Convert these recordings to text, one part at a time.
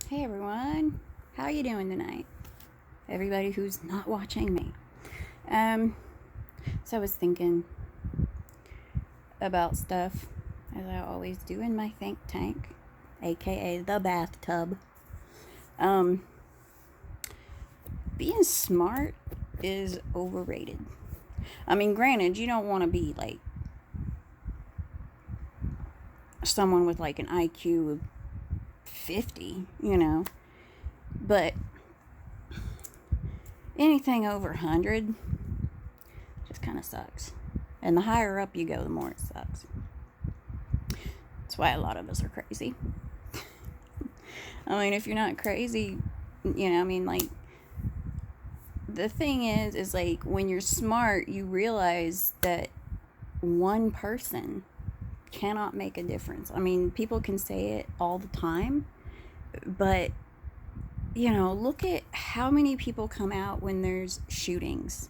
Hey everyone, how you doing tonight? Everybody who's not watching me. Um, so I was thinking about stuff as I always do in my think tank, aka the bathtub. Um, being smart is overrated. I mean, granted, you don't want to be like someone with like an IQ of 50, but anything over 100 just kind of sucks. And the higher up you go, the more it sucks. That's why a lot of us are crazy. I mean, if you're not crazy, like, the thing is like, when you're smart, you realize that one person cannot make a difference. I mean, people can say it all the time, but, look at how many people come out when there's shootings.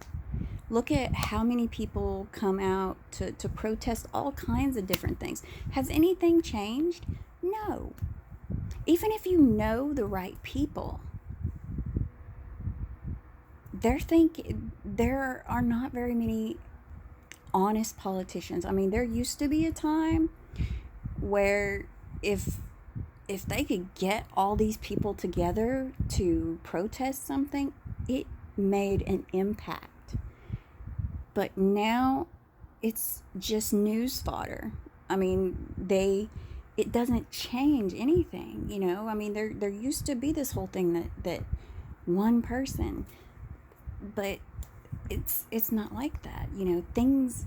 Look at how many people come out to protest all kinds of different things. Has anything changed? No. Even if you know the right people, there are not very many honest politicians. I mean, there used to be a time where if they could get all these people together to protest something, it made an impact. But now it's just news fodder. I mean, it doesn't change anything, I mean, there used to be this whole thing that one person, but it's not like that. Things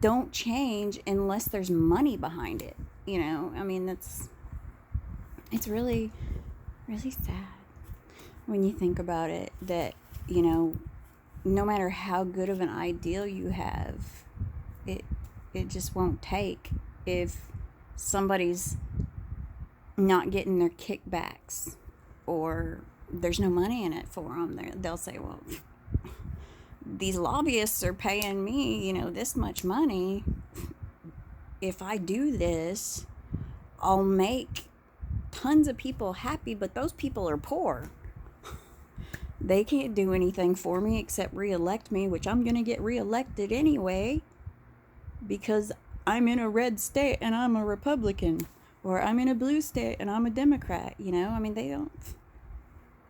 don't change unless there's money behind it. I mean, it's really, really sad when you think about it, that, no matter how good of an ideal you have, it just won't take if somebody's not getting their kickbacks, or there's no money in it for them. They'll say, well, these lobbyists are paying me, this much money. If I do this, I'll make tons of people happy, but those people are poor. They can't do anything for me except reelect me, which I'm going to get reelected anyway because I'm in a red state and I'm a Republican, or I'm in a blue state and I'm a Democrat. I mean,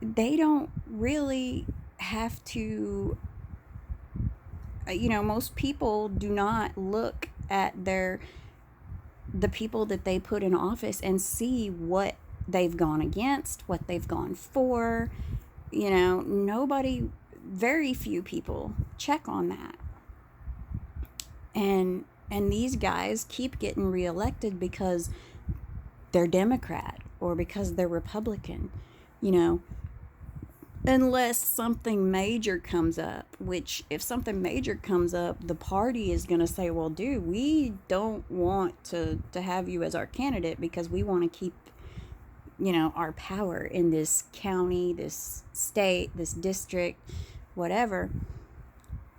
they don't really have to, most people do not look at the people that they put in office and see what they've gone against, what they've gone for. Nobody, very few people check on that. And these guys keep getting reelected because they're Democrat or because they're Republican, unless something major comes up, which if something major comes up, the party is going to say, well, dude, we don't want to have you as our candidate because we want to keep our power in this county, this state, this district, whatever.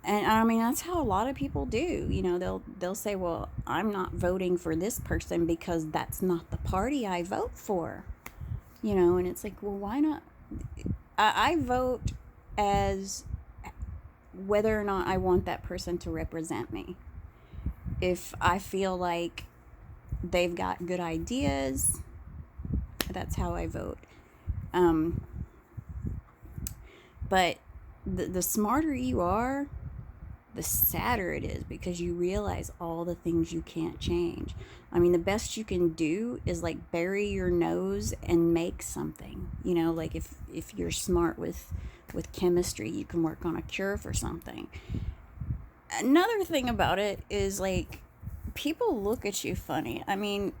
And I mean, that's how a lot of people do. They'll say, well, I'm not voting for this person because that's not the party I vote for. And it's like, well, why not? I vote as whether or not I want that person to represent me. If I feel like they've got good ideas, that's how I vote. But the smarter you are, the sadder it is, because you realize all the things you can't change. I mean, the best you can do is like bury your nose and make something. Like if you're smart with chemistry, you can work on a cure for something. Another thing about it is, like, people look at you funny. I mean,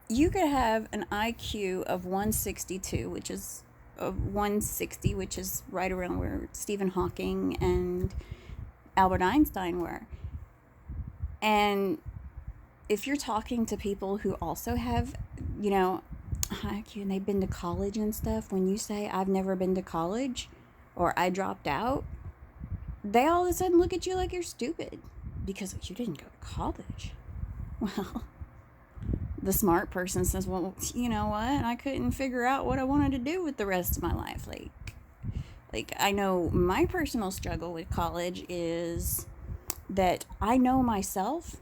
you could have an IQ of 162, which is 160, which is right around where Stephen Hawking and Albert Einstein were. And if you're talking to people who also have, high IQ, and they've been to college and stuff, when you say, I've never been to college, or I dropped out, they all of a sudden look at you like you're stupid because you didn't go to college. Well, the smart person says, well, you know what? I couldn't figure out what I wanted to do with the rest of my life. Like I know my personal struggle with college is that I know myself,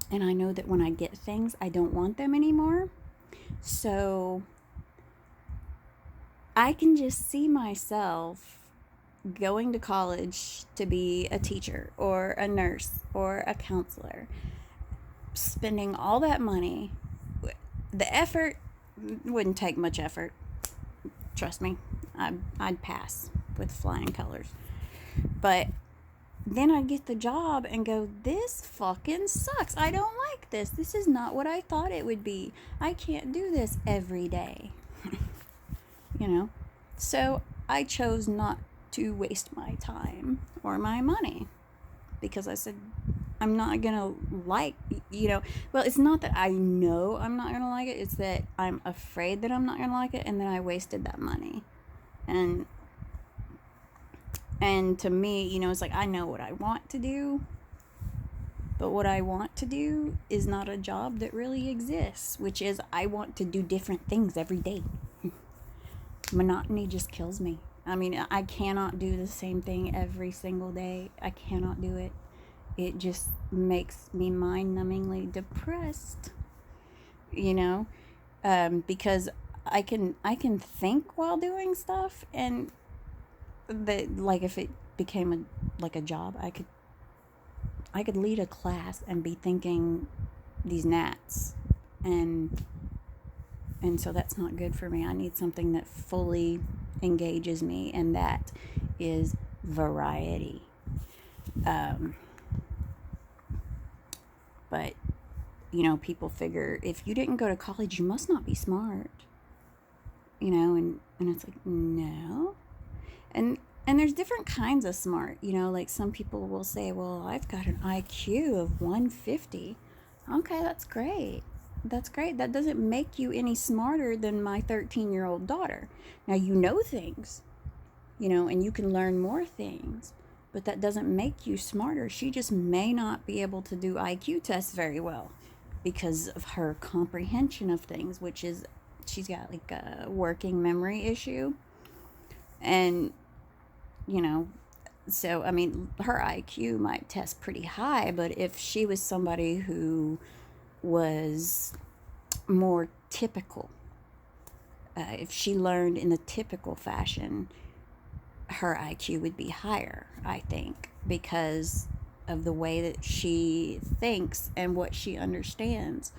and I know that when I get things, I don't want them anymore. So I can just see myself going to college to be a teacher or a nurse or a counselor, spending all that money. The effort wouldn't take much effort. Trust me, I'd pass with flying colors. But then I'd get the job and go, this fucking sucks. I don't like this. This is not what I thought it would be. I can't do this every day. You know? So I chose not to waste my time or my money because I said, I'm not gonna like, well, it's not that I know I'm not gonna like it, it's that I'm afraid that I'm not gonna like it, and then I wasted that money. And to me, it's like I know what I want to do, but what I want to do is not a job that really exists, which is I want to do different things every day. Monotony just kills me. I mean, I cannot do the same thing every single day. I cannot do it. It just makes me mind-numbingly depressed, because I can think while doing stuff, and that, like, if it became a job, I could lead a class and be thinking these gnats, and so that's not good for me. I need something that fully engages me, and that is variety. But people figure if you didn't go to college, you must not be smart. And it's like, no. And there's different kinds of smart. Like some people will say, well, I've got an IQ of 150. Okay, that's great. That's great. That doesn't make you any smarter than my 13-year-old daughter. Now, you know things, and you can learn more things, but that doesn't make you smarter. She just may not be able to do IQ tests very well because of her comprehension of things, which is she's got like a working memory issue. And, so, I mean, her IQ might test pretty high, but if she was somebody who was more typical, if she learned in the typical fashion, her IQ would be higher, I think, because of the way that she thinks and what she understands.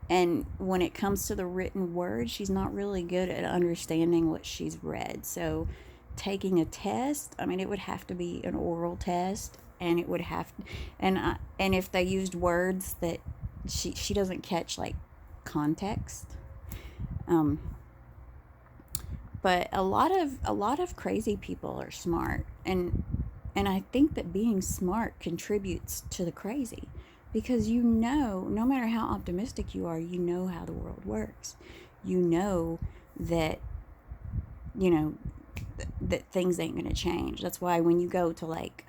And when it comes to the written word, she's not really good at understanding what she's read. So taking a test, I mean, it would have to be an oral test, and it would have and if they used words that she doesn't catch, like context. But a lot of crazy people are smart, and I think that being smart contributes to the crazy, because no matter how optimistic you are, how the world works. That that things ain't going to change. That's why when you go to like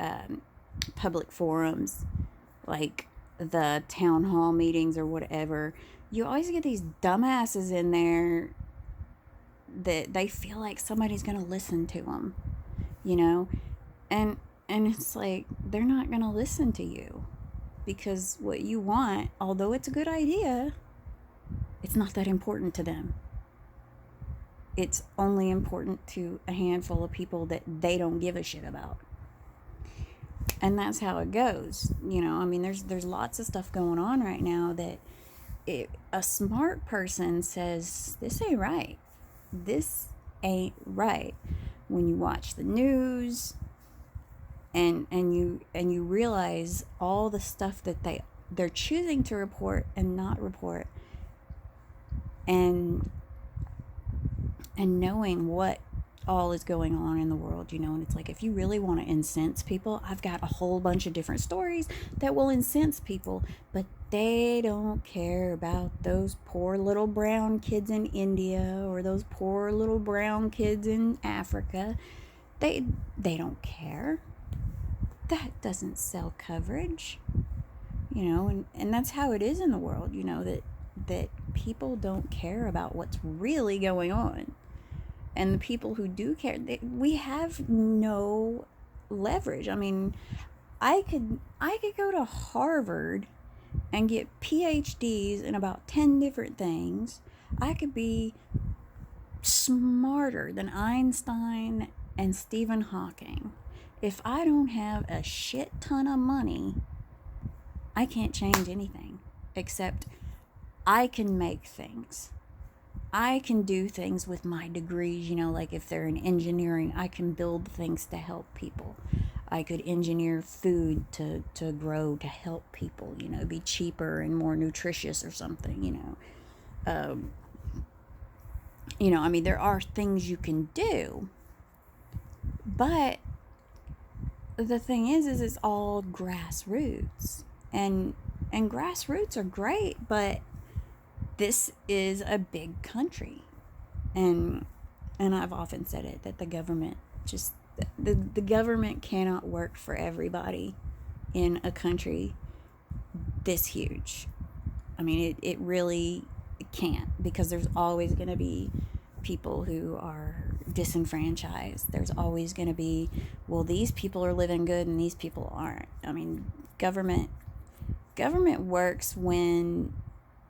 public forums, like the town hall meetings or whatever, you always get these dumbasses in there that they feel like somebody's going to listen to them, and it's like they're not going to listen to you, because what you want, although it's a good idea, it's not that important to them. It's only important to a handful of people that they don't give a shit about. And that's how it goes. I mean, there's lots of stuff going on right now that a smart person says, this ain't right. This ain't right. When you watch the news and you realize all the stuff that they're choosing to report and not report, and knowing what all is going on in the world, and it's like, if you really want to incense people, I've got a whole bunch of different stories that will incense people, but they don't care about those poor little brown kids in India or those poor little brown kids in Africa. They don't care. That doesn't sell coverage, and that's how it is in the world, that that people don't care about what's really going on. And the people who do care, we have no leverage. I mean, I could go to Harvard and get PhDs in about 10 different things. I could be smarter than Einstein and Stephen Hawking. If I don't have a shit ton of money, I can't change anything, except I can make things. I can do things with my degrees, like if they're in engineering, I can build things to help people. I could engineer food to grow to help people, be cheaper and more nutritious or something. I mean, there are things you can do, but the thing is it's all grassroots, and grassroots are great, but this is a big country, and I've often said it, that the government just the government cannot work for everybody in a country this huge. I mean, it really can't, because there's always going to be people who are disenfranchised. There's always going to be, well, these people are living good and these people aren't. I mean, government works when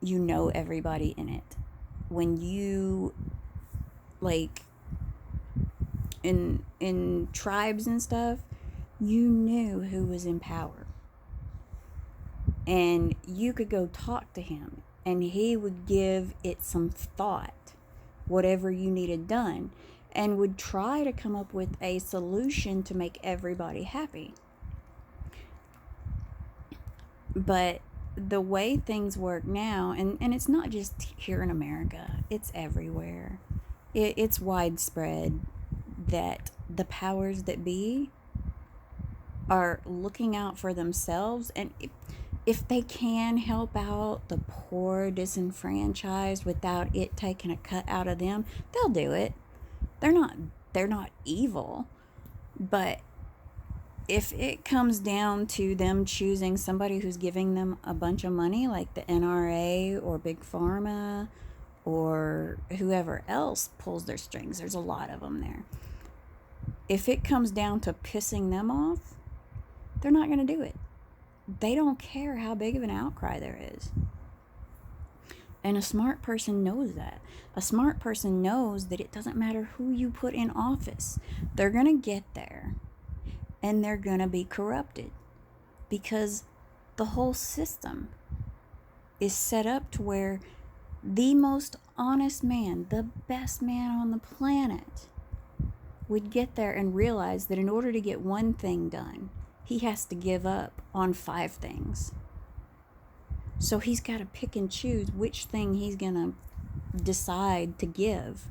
you know everybody in it. When you, like, in tribes and stuff, you knew who was in power, and you could go talk to him and he would give it some thought, whatever you needed done, and would try to come up with a solution to make everybody happy. But the way things work now, and it's not just here in America, it's everywhere. It's widespread that the powers that be are looking out for themselves, and if they can help out the poor disenfranchised without it taking a cut out of them, they'll do it. They're not evil, but if it comes down to them choosing somebody who's giving them a bunch of money, like the NRA or Big Pharma or whoever else pulls their strings, there's a lot of them there. If it comes down to pissing them off, they're not going to do it. They don't care how big of an outcry there is. And a smart person knows that. A smart person knows that it doesn't matter who you put in office. They're going to get there, and they're going to be corrupted, because the whole system is set up to where the most honest man, the best man on the planet, would get there and realize that in order to get one thing done, he has to give up on 5 things. So he's got to pick and choose which thing he's going to decide to give.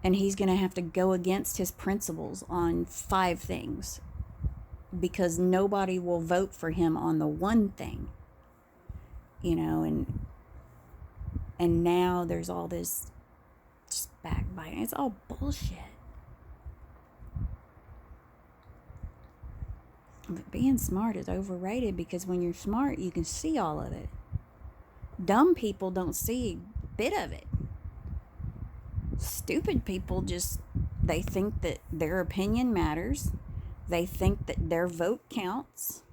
And he's going to have to go against his principles on 5 things, because nobody will vote for him on the one thing. And now there's all this just backbiting. It's all bullshit. But being smart is overrated, because when you're smart, you can see all of it. Dumb people don't see a bit of it. Stupid people they think that their opinion matters. They think that their vote counts.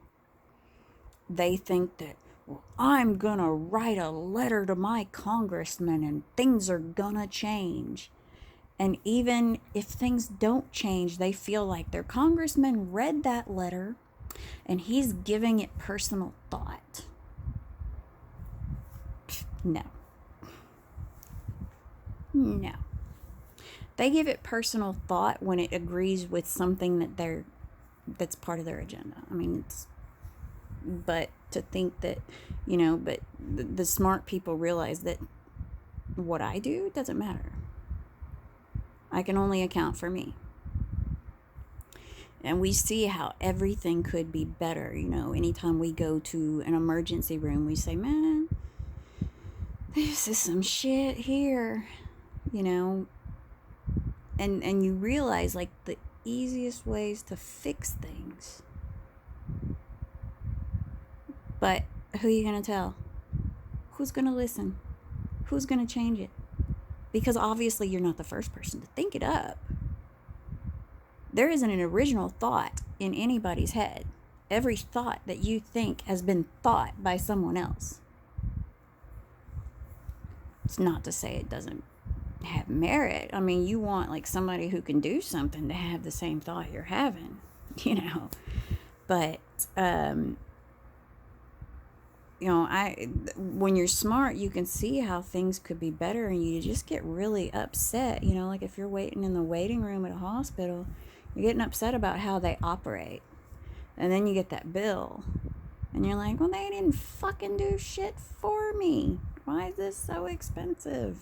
They think that, well, I'm gonna write a letter to my congressman and things are gonna change. And even if things don't change, they feel like their congressman read that letter and he's giving it personal thought. No. They give it personal thought when it agrees with something that's part of their agenda. I mean, but to think that, but the smart people realize that what I do doesn't matter. I can only account for me. And we see how everything could be better. Anytime we go to an emergency room, we say, man, this is some shit here, and you realize, like, the easiest ways to fix things. But who are you going to tell? Who's going to listen? Who's going to change it? Because obviously you're not the first person to think it up. There isn't an original thought in anybody's head. Every thought that you think has been thought by someone else. It's not to say it doesn't have merit. I mean, you want like somebody who can do something to have the same thought you're having, you know. But you know, when you're smart, you can see how things could be better, and you just get really upset. You know, like if you're waiting in the waiting room at a hospital, you're getting upset about how they operate, and then you get that bill, and you're like, well, they didn't fucking do shit for me. Why is this so expensive?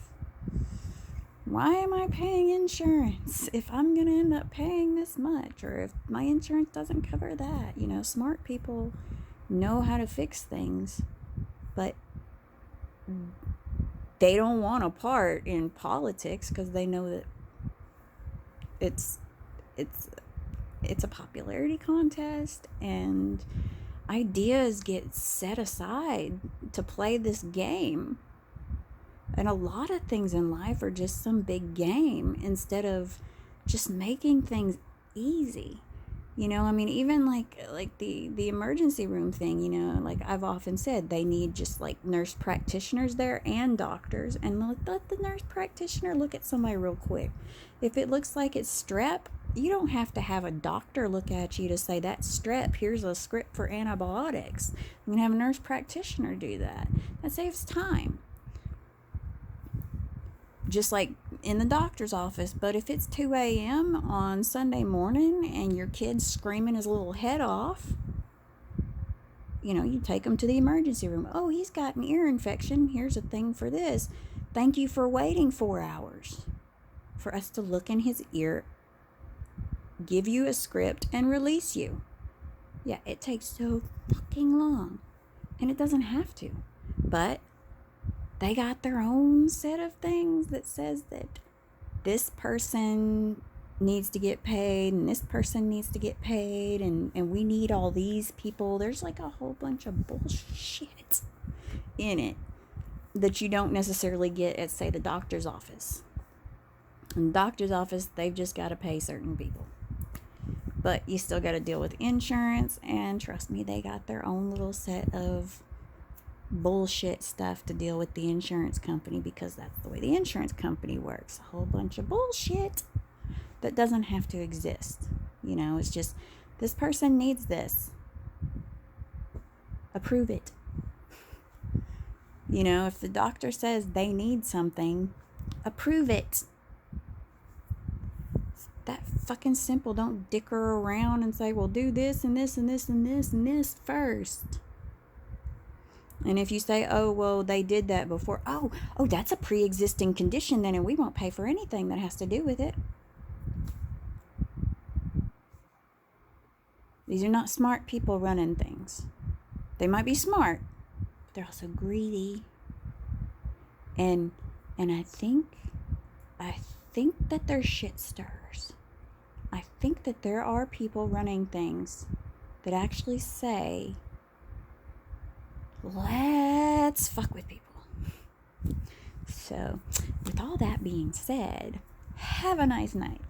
Why am I paying insurance if I'm going to end up paying this much? Or if my insurance doesn't cover that? You know, smart people know how to fix things, but they don't want a part in politics because they know that it's a popularity contest, and ideas get set aside to play this game. And a lot of things in life are just some big game instead of just making things easy. You know, I mean, even like the emergency room thing, you know, like I've often said, they need just like nurse practitioners there and doctors, and let the nurse practitioner look at somebody real quick. If it looks like it's strep, you don't have to have a doctor look at you to say that's strep, here's a script for antibiotics. You can have a nurse practitioner do that. That saves time. Just like in the doctor's office. But if it's 2 a.m. on Sunday morning and your kid's screaming his little head off, you know, you take him to the emergency room. Oh, he's got an ear infection. Here's a thing for this. Thank you for waiting 4 hours for us to look in his ear, give you a script, and release you. Yeah, it takes so fucking long. And it doesn't have to. But they got their own set of things that says that this person needs to get paid and this person needs to get paid, and we need all these people. There's like a whole bunch of bullshit in it that you don't necessarily get at, say, the doctor's office. In the doctor's office, they've just got to pay certain people. But you still got to deal with insurance, and trust me, they got their own little set of bullshit stuff to deal with the insurance company, because that's the way the insurance company works. A whole bunch of bullshit that doesn't have to exist. You know, it's just, this person needs this. Approve it. You know, if the doctor says they need something, approve it. It's that fucking simple. Don't dicker around and say, well, do this and this and this and this and this first. And if you say, oh, well, they did that before. Oh, that's a pre-existing condition then, and we won't pay for anything that has to do with it. These are not smart people running things. They might be smart, but they're also greedy. And I think that they're shit stirrers. I think that there are people running things that actually say, let's fuck with people. So, with all that being said, have a nice night.